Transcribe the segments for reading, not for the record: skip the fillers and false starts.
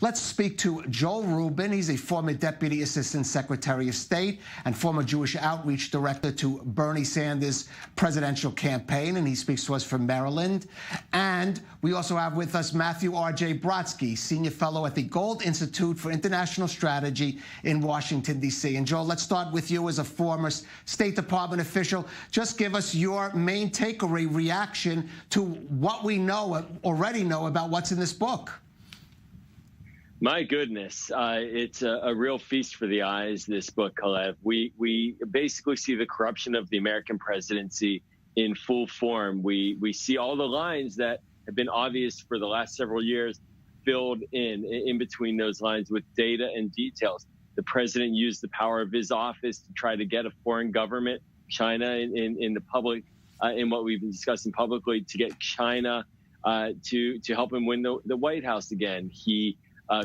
Let's speak to Joel Rubin. He's a former Deputy Assistant Secretary of State and former Jewish Outreach Director to Bernie Sanders' presidential campaign, and he speaks to us from Maryland. And we also have with us Matthew R.J. Brodsky, Senior Fellow at the Gold Institute for International Strategy in Washington, D.C. And Joel, let's start with you as a former State Department official. Just give us your main takeaway reaction to what we already know about what's in this book. My goodness, it's a real feast for the eyes, this book, Kalev. We basically see the corruption of the American presidency in full form. We see all the lines that have been obvious for the last several years filled in between those lines with data and details. The president used the power of his office to try to get a foreign government, China, in the public, in what we've been discussing publicly, to get China to help him win the White House again. He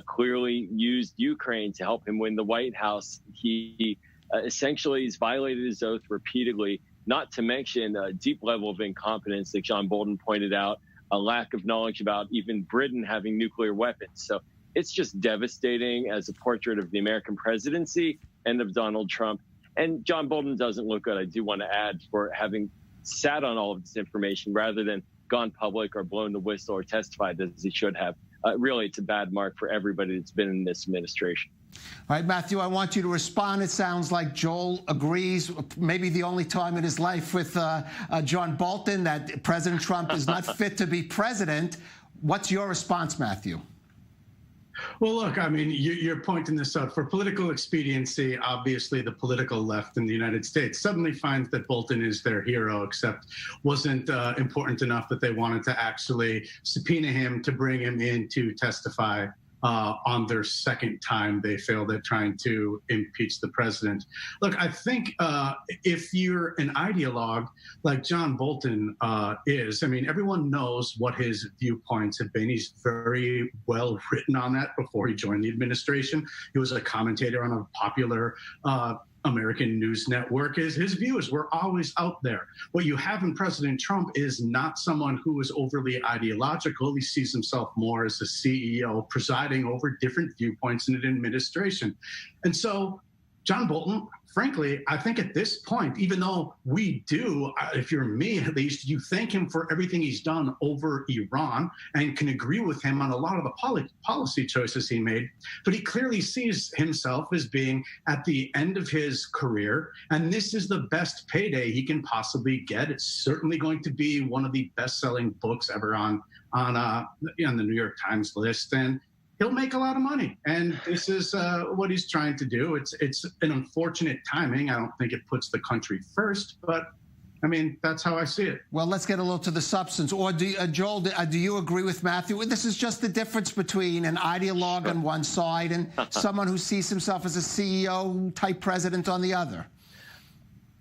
clearly used Ukraine to help him win the White House. He essentially has violated his oath repeatedly, not to mention a deep level of incompetence that John Bolton pointed out, a lack of knowledge about even Britain having nuclear weapons. So it's just devastating as a portrait of the American presidency and of Donald Trump. And John Bolton doesn't look good, I do want to add, for having sat on all of this information rather than gone public or blown the whistle or testified as he should have. Really, it's a bad mark for everybody that's been in this administration. All right, Matthew, I want you to respond. It sounds like Joel agrees, maybe the only time in his life with John Bolton, that President Trump is not fit to be president. What's your response, Matthew? Well, look, I mean, you're pointing this out. For political expediency, obviously the political left in the United States suddenly finds that Bolton is their hero, except wasn't important enough that they wanted to actually subpoena him to bring him in to testify on their second time they failed at trying to impeach the president. Look, I think if you're an ideologue like John Bolton is, I mean, everyone knows what his viewpoints have been. He's very well written on that before he joined the administration. He was a commentator on a popular American news network. His views were always out there. What you have in President Trump is not someone who is overly ideological. He sees himself more as a CEO presiding over different viewpoints in an administration. And so John Bolton, frankly, I think at this point, even though we do, if you're me at least, you thank him for everything he's done over Iran and can agree with him on a lot of the policy choices he made, but he clearly sees himself as being at the end of his career, and this is the best payday he can possibly get. It's certainly going to be one of the best-selling books ever on the New York Times list, and he'll make a lot of money, and this is what he's trying to do. It's an unfortunate timing. I don't think it puts the country first, but I mean, that's how I see it. Well, let's get a little to the substance. Or Joel, do you agree with Matthew? This is just the difference between an ideologue on one side and someone who sees himself as a CEO-type president on the other.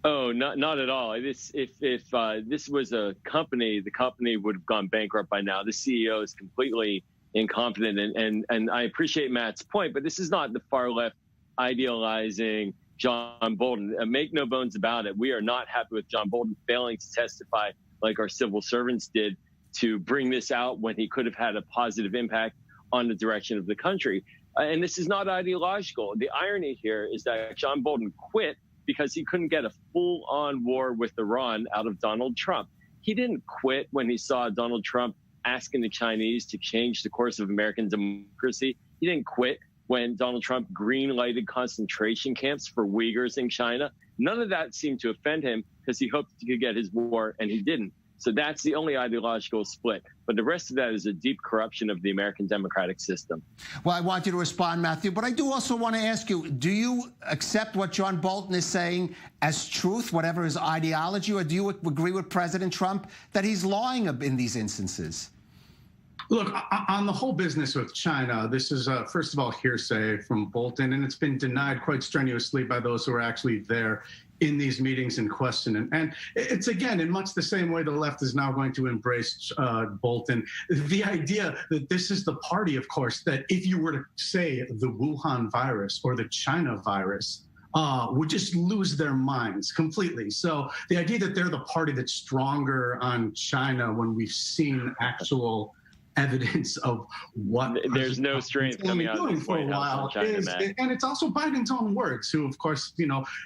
Oh, not at all. If this was a company, the company would have gone bankrupt by now. The CEO is completely incompetent, and I appreciate Matt's point, but this is not the far left idealizing John Bolton. Make no bones about it. We are not happy with John Bolton failing to testify like our civil servants did to bring this out when he could have had a positive impact on the direction of the country. And this is not ideological. The irony here is that John Bolton quit because he couldn't get a full-on war with Iran out of Donald Trump. He didn't quit when he saw Donald Trump asking the Chinese to change the course of American democracy. He didn't quit when Donald Trump green-lighted concentration camps for Uyghurs in China. None of that seemed to offend him because he hoped he could get his war, and he didn't. So that's the only ideological split. But the rest of that is a deep corruption of the American democratic system. Well, I want you to respond, Matthew, but I do also want to ask you, do you accept what John Bolton is saying as truth, whatever his ideology, or do you agree with President Trump that he's lying in these instances? Look, on the whole business with China, this is, first of all, hearsay from Bolton, and it's been denied quite strenuously by those who are actually there in these meetings in question. And it's, again, in much the same way the left is now going to embrace Bolton. The idea that this is the party, of course, that if you were to say the Wuhan virus or the China virus, would just lose their minds completely. So the idea that they're the party that's stronger on China when we've seen actual evidence of what there's no strength coming out of the White House on China, and it's also Biden's own words, who of course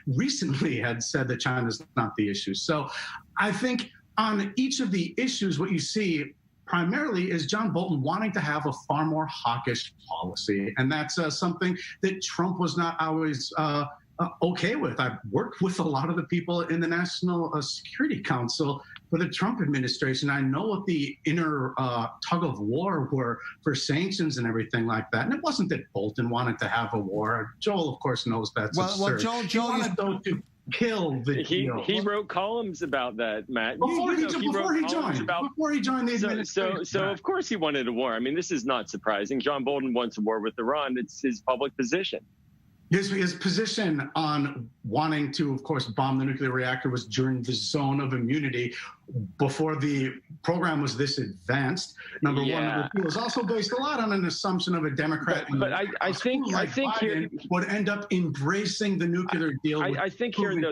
recently had said that China's not the issue. So I think on each of the issues, what you see primarily is John Bolton wanting to have a far more hawkish policy, and that's something that Trump was not always okay with. I've worked with a lot of the people in the National Security Council for the Trump administration. I know what the inner tug of war were for sanctions and everything like that. And it wasn't that Bolton wanted to have a war. Joel, of course, knows that's absurd. Joel, he wanted, though, to kill the deal. He wrote columns about that, Matt. Before he joined the administration. So of course he wanted a war. I mean, this is not surprising. John Bolton wants a war with Iran. It's his public position. His position on wanting to, of course, bomb the nuclear reactor was during the zone of immunity before the program was this advanced. Number one. It was also based a lot on an assumption of a Democrat. But I think Biden would end up embracing the nuclear deal. I think here, though,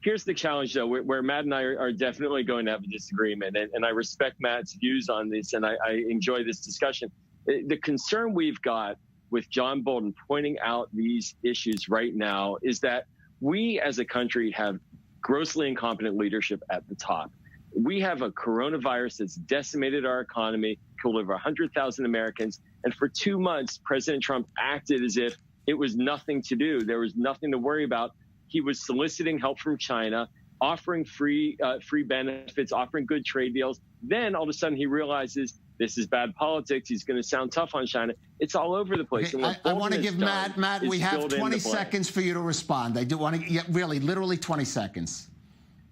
here's the challenge, though, where Matt and I are definitely going to have a disagreement. And I respect Matt's views on this, and I enjoy this discussion. The concern we've got with John Bolton pointing out these issues right now is that we as a country have grossly incompetent leadership at the top. We have a coronavirus that's decimated our economy, killed over 100,000 Americans. And for 2 months, President Trump acted as if it was nothing to do. There was nothing to worry about. He was soliciting help from China, offering free benefits, offering good trade deals. Then all of a sudden he realizes this is bad politics. He's going to sound tough on China. It's all over the place. Okay, I want to give Matt, we have 20 seconds for you to respond. I do want to, really, literally 20 seconds.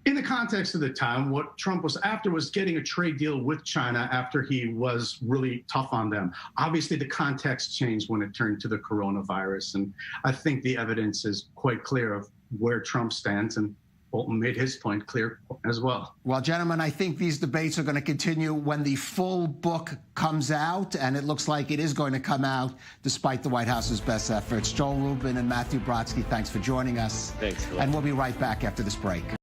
In the context of the time, what Trump was after was getting a trade deal with China after he was really tough on them. Obviously, the context changed when it turned to the coronavirus. And I think the evidence is quite clear of where Trump stands, and Bolton made his point clear as well. Well, gentlemen, I think these debates are going to continue when the full book comes out, and it looks like it is going to come out despite the White House's best efforts. Joel Rubin and Matthew Brodsky, thanks for joining us. Thanks. And we'll be right back after this break.